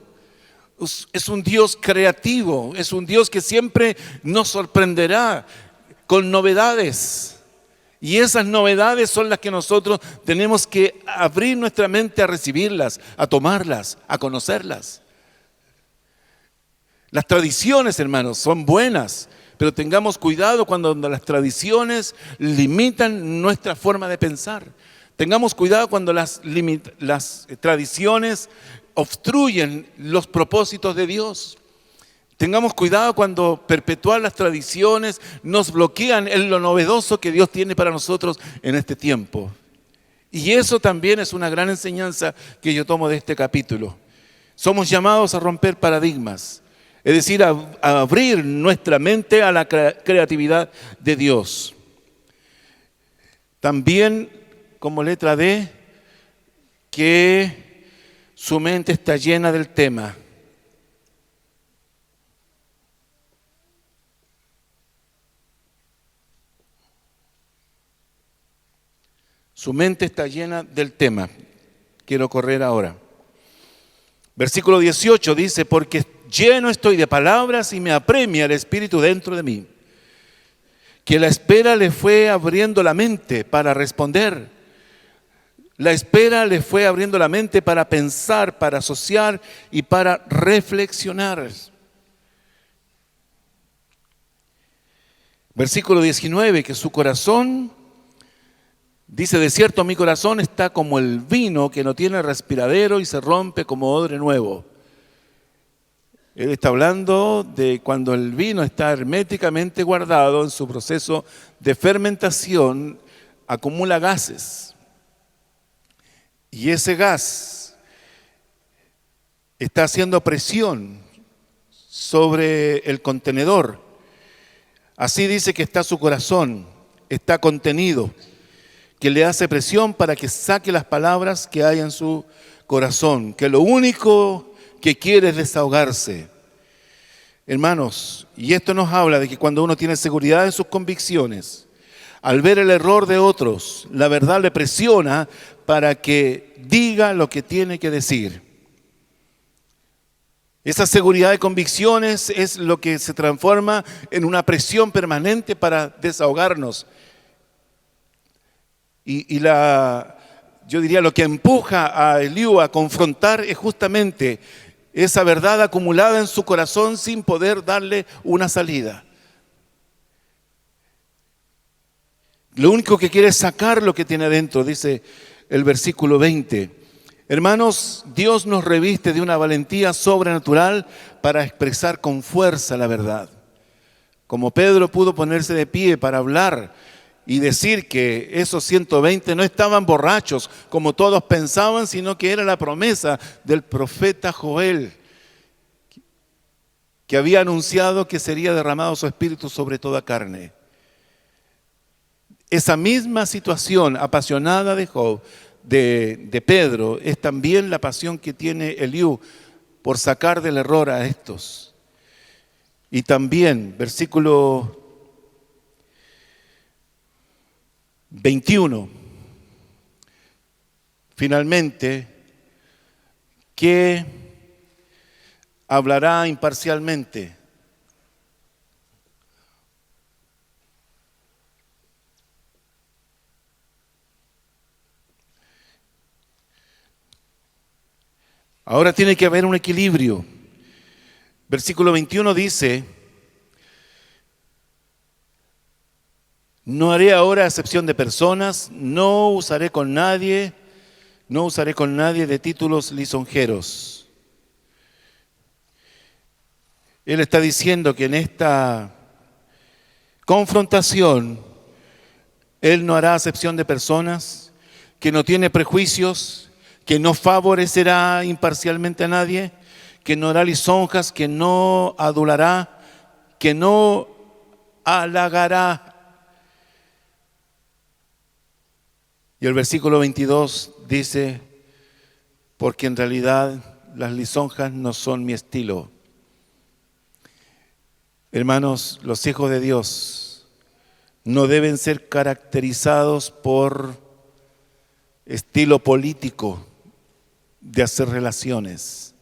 Es un Dios creativo, es un Dios que siempre nos sorprenderá con novedades. Y esas novedades son las que nosotros tenemos que abrir nuestra mente a recibirlas, a tomarlas, a conocerlas. Las tradiciones, hermanos, son buenas, pero tengamos cuidado cuando las tradiciones limitan nuestra forma de pensar. Tengamos cuidado cuando las tradiciones obstruyen los propósitos de Dios. Tengamos cuidado cuando perpetuar las tradiciones nos bloquean en lo novedoso que Dios tiene para nosotros en este tiempo. Y eso también es una gran enseñanza que yo tomo de este capítulo. Somos llamados a romper paradigmas, es decir, a abrir nuestra mente a la creatividad de Dios. También, como letra D, que su mente está llena del tema. Su mente está llena del tema. Quiero correr ahora. Versículo 18 dice, porque lleno estoy de palabras y me apremia el Espíritu dentro de mí. Que la espera le fue abriendo la mente para responder. La espera le fue abriendo la mente para pensar, para asociar y para reflexionar. Versículo 19, que su corazón, dice, de cierto mi corazón está como el vino que no tiene respiradero y se rompe como odre nuevo. Él está hablando de cuando el vino está herméticamente guardado en su proceso de fermentación, acumula gases. Y ese gas está haciendo presión sobre el contenedor. Así dice que está su corazón, está contenido. que le hace presión para que saque las palabras que hay en su corazón, que lo único que quiere es desahogarse. Hermanos, y esto nos habla de que cuando uno tiene seguridad en sus convicciones, al ver el error de otros, la verdad le presiona para que diga lo que tiene que decir. Esa seguridad de convicciones es lo que se transforma en una presión permanente para desahogarnos. Yo diría lo que empuja a Eliú a confrontar es justamente esa verdad acumulada en su corazón sin poder darle una salida. Lo único que quiere es sacar lo que tiene adentro, dice el versículo 20. Hermanos, Dios nos reviste de una valentía sobrenatural para expresar con fuerza la verdad. Como Pedro pudo ponerse de pie para hablar y decir que esos 120 no estaban borrachos como todos pensaban, sino que era la promesa del profeta Joel, que había anunciado que sería derramado su espíritu sobre toda carne. Esa misma situación apasionada de Job, de Pedro, es también la pasión que tiene Eliú por sacar del error a estos. Y también, versículo 21, finalmente, que hablará imparcialmente. Ahora tiene que haber un equilibrio. Versículo 21 dice: no haré ahora acepción de personas, no usaré con nadie de títulos lisonjeros. Él está diciendo que en esta confrontación él no hará acepción de personas, que no tiene prejuicios, que no favorecerá imparcialmente a nadie, que no hará lisonjas, que no adulará, que no halagará. Y el versículo 22 dice: porque en realidad las lisonjas no son mi estilo. Hermanos, los hijos de Dios no deben ser caracterizados por estilo político de hacer relaciones.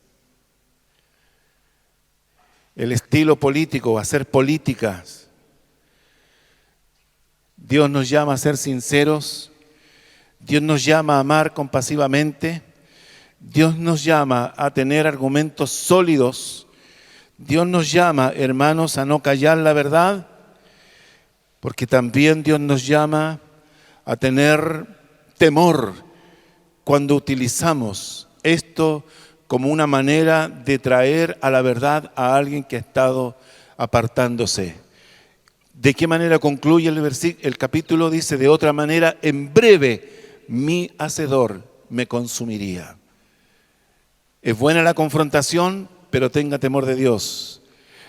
El estilo político, hacer políticas. Dios nos llama a ser sinceros. Dios nos llama a amar compasivamente. Dios nos llama a tener argumentos sólidos. Dios nos llama, hermanos, a no callar la verdad, porque también Dios nos llama a tener temor cuando utilizamos esto como una manera de traer a la verdad a alguien que ha estado apartándose. ¿De qué manera concluye el capítulo? Dice: de otra manera, en breve mi hacedor me consumiría. Es buena la confrontación, pero tenga temor de Dios.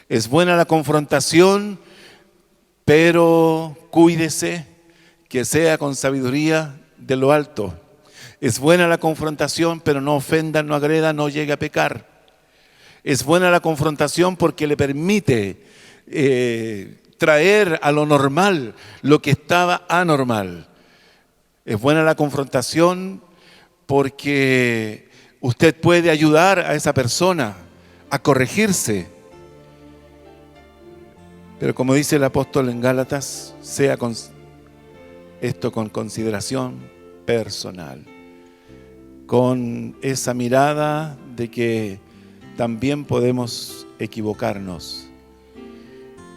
Es buena la confrontación, pero cuídese que sea con sabiduría de lo alto. Es buena la confrontación, pero no ofenda, no agreda, no llegue a pecar. Es buena la confrontación porque le permite traer a lo normal lo que estaba anormal. Es buena la confrontación porque usted puede ayudar a esa persona a corregirse. Pero como dice el apóstol en Gálatas, sea esto con consideración personal, con esa mirada de que también podemos equivocarnos,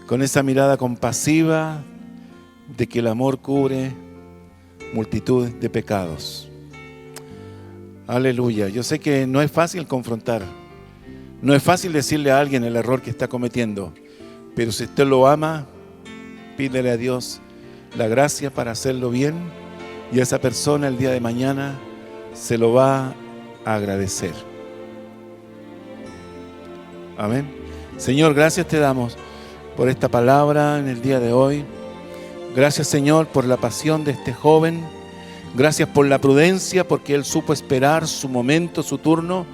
con esa mirada compasiva de que el amor cubre multitud de pecados. Aleluya. Yo sé que no es fácil confrontar, no es fácil decirle a alguien el error que está cometiendo, pero si usted lo ama, pídele a Dios la gracia para hacerlo bien, y esa persona el día de mañana se lo va a agradecer. Amén. Señor, gracias te damos por esta palabra en el día de hoy. Gracias, Señor, por la pasión de este joven. Gracias por la prudencia, porque él supo esperar su momento, su turno.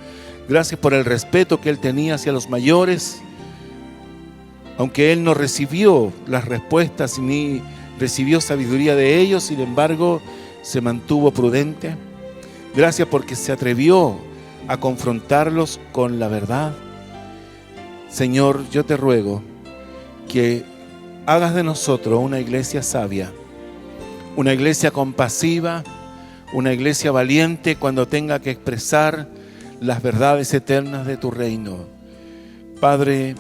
Gracias por el respeto que él tenía hacia los mayores. Aunque él no recibió las respuestas ni recibió sabiduría de ellos, sin embargo, se mantuvo prudente. Gracias porque se atrevió a confrontarlos con la verdad. Señor, yo te ruego que hagas de nosotros una iglesia sabia, una iglesia compasiva, una iglesia valiente cuando tenga que expresar las verdades eternas de tu reino. Padre,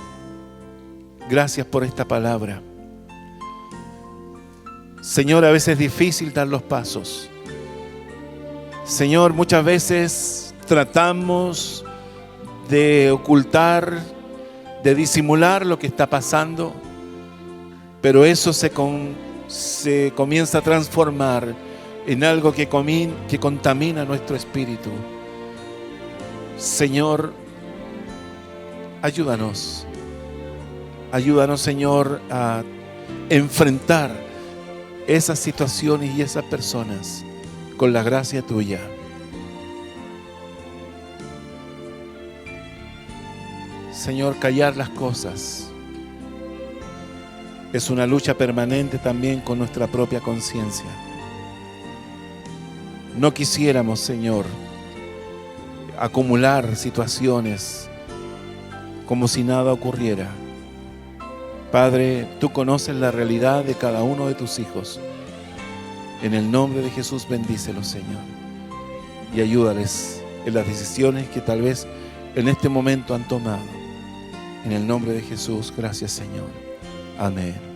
gracias por esta palabra. Señor, a veces es difícil dar los pasos. Señor, muchas veces tratamos de ocultar, de disimular lo que está pasando, pero eso se comienza a transformar en algo que contamina nuestro espíritu. Señor, ayúdanos. Ayúdanos, Señor, a enfrentar esas situaciones y esas personas con la gracia tuya. Señor, callar las cosas es una lucha permanente también con nuestra propia conciencia. No quisiéramos, Señor, acumular situaciones como si nada ocurriera. Padre, tú conoces la realidad de cada uno de tus hijos. En el nombre de Jesús, bendícelos, Señor, y ayúdales en las decisiones que tal vez en este momento han tomado. En el nombre de Jesús, gracias, Señor. Amén.